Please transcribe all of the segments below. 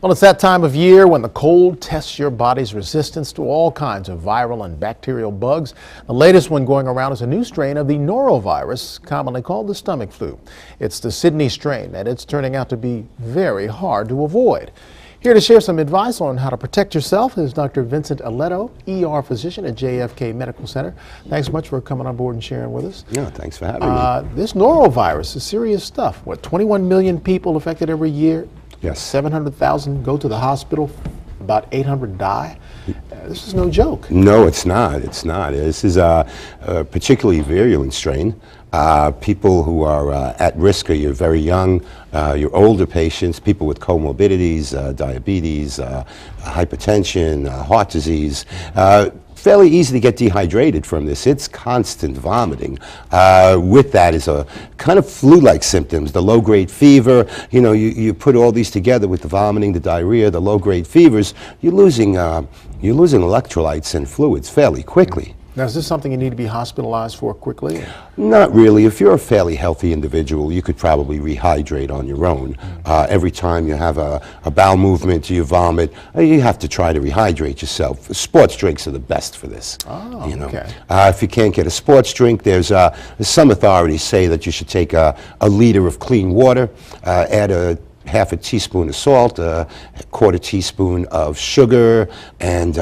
Well, it's that time of year when the cold tests your body's resistance to all kinds of viral and bacterial bugs. The latest one going around is a new strain of the norovirus, commonly called the stomach flu. It's the Sydney strain, and it's turning out to be very hard to avoid. Here to share some advice on how to protect yourself is Dr. Vincent Eletto, ER physician at JFK Medical Center. Thanks so much for coming on board and sharing with us. Yeah, thanks for having me. This norovirus is serious stuff. What, 21 million people affected every year? Yes. 700,000 go to the hospital, about 800 die. This is no joke. No, it's not. It's not. This is a particularly virulent strain. People who are at risk are your very young, your older patients, people with comorbidities, diabetes, hypertension, heart disease. Fairly easy to get dehydrated from this. It's constant vomiting. With that is a kind of flu-like symptoms, the low-grade fever. You know, you put all these together with the vomiting, the diarrhea, the low-grade fevers, you're losing electrolytes and fluids fairly quickly. Now, is this something you need to be hospitalized for quickly? Not really. If you're a fairly healthy individual, you could probably rehydrate on your own. Every time you have a bowel movement, you vomit, you have to try to rehydrate yourself. Sports drinks are the best for this. Oh, you know? okay. If you can't get a sports drink, there's some authorities say that you should take a liter of clean water, add half a teaspoon of salt, a quarter teaspoon of sugar, and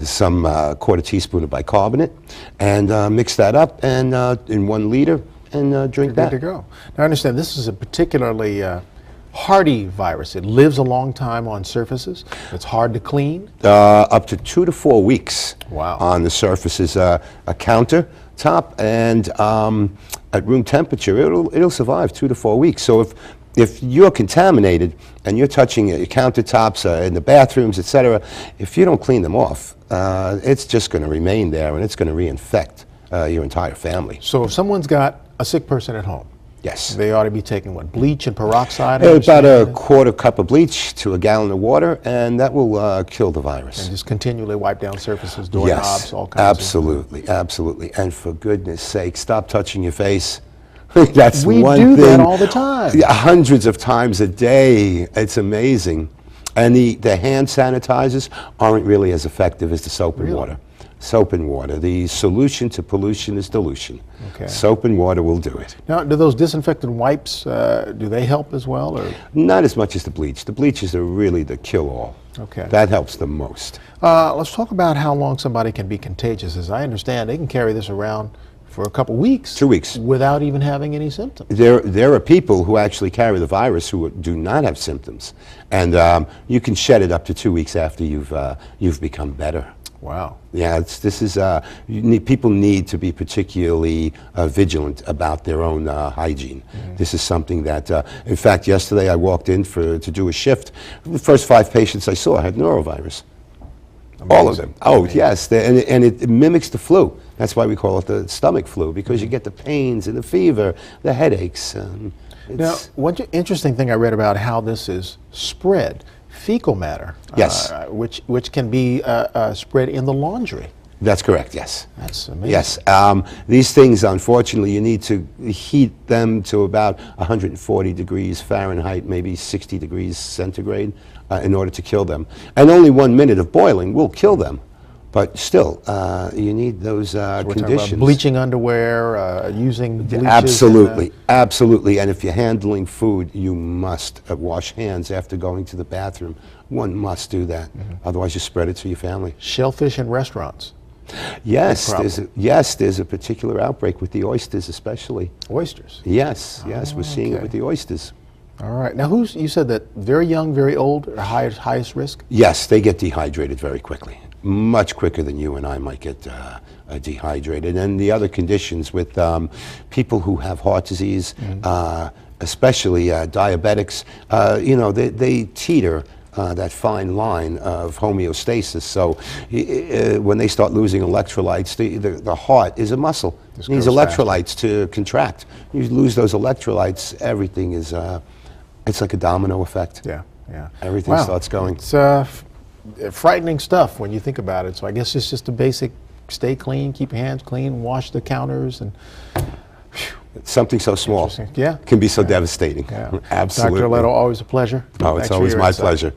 some quarter teaspoon of bicarbonate, and mix that up and in 1 liter and drink that. Good to go. Now, I understand this is a particularly hardy virus. It lives a long time on surfaces. It's hard to clean. Up to 2 to 4 weeks. Wow. On the surfaces, a countertop, and at room temperature, it'll survive 2 to 4 weeks. So if you're contaminated and you're touching your countertops in the bathrooms, etc., if you don't clean them off, it's just going to remain there and it's going to reinfect your entire family. So if someone's got a sick person at home, yes, they ought to be taking what, bleach and peroxide? About a quarter cup of bleach to a gallon of water, and that will kill the virus. And just continually wipe down surfaces, doorknobs, all kinds absolutely, absolutely. And for goodness sake, stop touching your face. That's we one do thing. that all the time. Yeah, hundreds of times a day. It's amazing. And the hand sanitizers aren't really as effective as the soap and water. Soap and water. The solution to pollution is dilution. Okay. Soap and water will do it. Now, do those disinfectant wipes, do they help as well? Or? Not as much as the bleach. The bleaches are really the kill-all. Okay. That helps the most. Let's talk about how long somebody can be contagious. As I understand, they can carry this around for a couple weeks. 2 weeks. Without even having any symptoms. There are people who actually carry the virus who do not have symptoms. And you can shed it up to 2 weeks after you've become better. Wow. Yeah, people need to be particularly vigilant about their own hygiene. This is something that, in fact, yesterday I walked in to do a shift. The first 5 patients I saw had norovirus. Amazing. All of them. Oh, amazing. Yes, and it mimics the flu. That's why we call it the stomach flu, because you get the pains and the fever, the headaches. Now, one interesting thing I read about how this is spread, fecal matter, yes, which can be spread in the laundry. That's correct, yes. That's amazing. Yes, these things, unfortunately, you need to heat them to about 140 degrees Fahrenheit, maybe 60 degrees centigrade, in order to kill them. And only 1 minute of boiling will kill them. But still, you need those so we're conditions. talking about bleaching underwear, using bleaches. Absolutely, absolutely. And if you're handling food, you must wash hands after going to the bathroom. One must do that. Otherwise, you spread it to your family. Shellfish in restaurants. Yes, there's a particular outbreak with the oysters, especially. Oysters. Yes, we're seeing it with the oysters. All right. Now, you said that very young, very old are highest risk? Yes, they get dehydrated very quickly. Much quicker than you and I might get dehydrated. And the other conditions with people who have heart disease, especially diabetics, you know, they teeter that fine line of homeostasis. So when they start losing electrolytes, the heart is a muscle. It needs electrolytes to contract. You lose those electrolytes, everything is, it's like a domino effect. Yeah. Everything starts going. It's frightening stuff when you think about it. So I guess it's just a basic stay clean, keep your hands clean, wash the counters, and something so small can be so devastating. Yeah. Absolutely. Dr. Eletto, always a pleasure. Oh, it's always my pleasure.